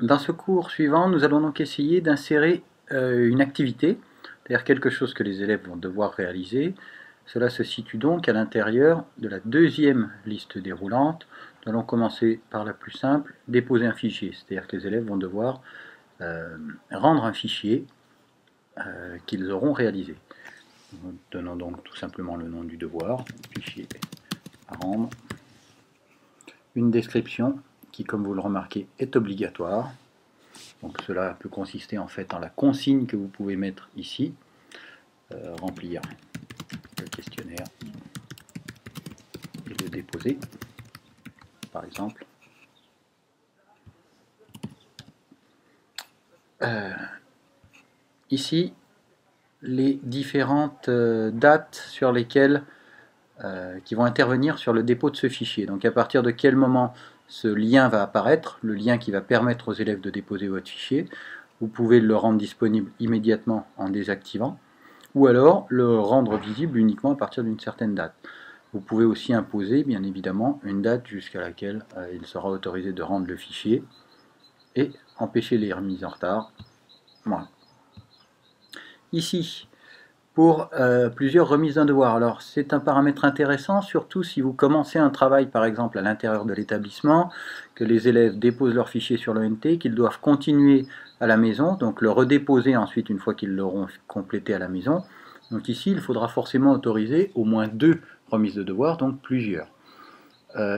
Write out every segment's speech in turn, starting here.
Dans ce cours suivant, nous allons donc essayer d'insérer une activité, c'est-à-dire quelque chose que les élèves vont devoir réaliser. Cela se situe donc à l'intérieur de la deuxième liste déroulante. Nous allons commencer par la plus simple, déposer un fichier, c'est-à-dire que les élèves vont devoir rendre un fichier qu'ils auront réalisé. Nous donnons donc tout simplement le nom du devoir, fichier à rendre, une description qui, comme vous le remarquez, est obligatoire. Donc cela peut consister en fait en la consigne que vous pouvez mettre ici, remplir le questionnaire et le déposer, par exemple. Ici, les différentes dates sur lesquelles qui vont intervenir sur le dépôt de ce fichier. Donc à partir de quel moment ce lien va apparaître, le lien qui va permettre aux élèves de déposer votre fichier. Vous pouvez le rendre disponible immédiatement en désactivant, ou alors le rendre visible uniquement à partir d'une certaine date. Vous pouvez aussi imposer, bien évidemment, une date jusqu'à laquelle il sera autorisé de rendre le fichier et empêcher les remises en retard. Voilà. Ici, pour plusieurs remises d'un devoir. Alors c'est un paramètre intéressant, surtout si vous commencez un travail par exemple à l'intérieur de l'établissement, que les élèves déposent leur fichier sur l'ONT, qu'ils doivent continuer à la maison, donc le redéposer ensuite une fois qu'ils l'auront complété à la maison. Donc ici il faudra forcément autoriser au moins 2 remises de devoirs, donc plusieurs.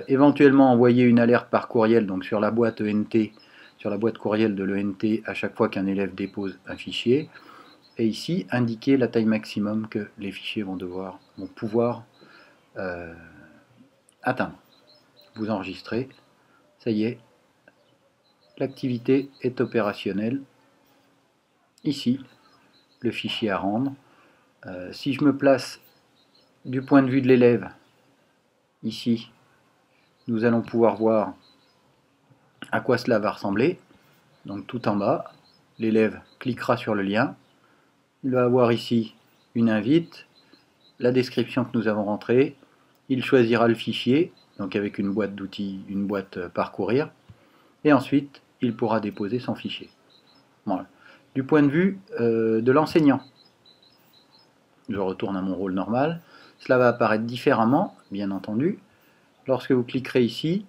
Éventuellement envoyer une alerte par courriel donc sur la boîte ENT, sur la boîte courriel de l'ENT à chaque fois qu'un élève dépose un fichier. Et ici, indiquer la taille maximum que les fichiers vont pouvoir atteindre. Vous enregistrez, ça y est, l'activité est opérationnelle. Ici, le fichier à rendre. Si je me place du point de vue de l'élève, ici, nous allons pouvoir voir à quoi cela va ressembler. Donc tout en bas, l'élève cliquera sur le lien. Il va avoir ici une invite, la description que nous avons rentrée, il choisira le fichier, donc avec une boîte d'outils, une boîte parcourir, et ensuite il pourra déposer son fichier. Voilà. Du point de vue de l'enseignant, je retourne à mon rôle normal, cela va apparaître différemment, bien entendu. Lorsque vous cliquerez ici,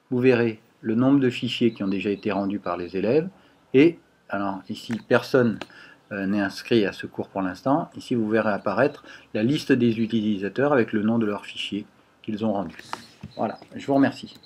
vous verrez le nombre de fichiers qui ont déjà été rendus par les élèves, et alors ici personne n'est inscrit à ce cours pour l'instant. Ici vous verrez apparaître la liste des utilisateurs avec le nom de leur fichier qu'ils ont rendu. Voilà, je vous remercie.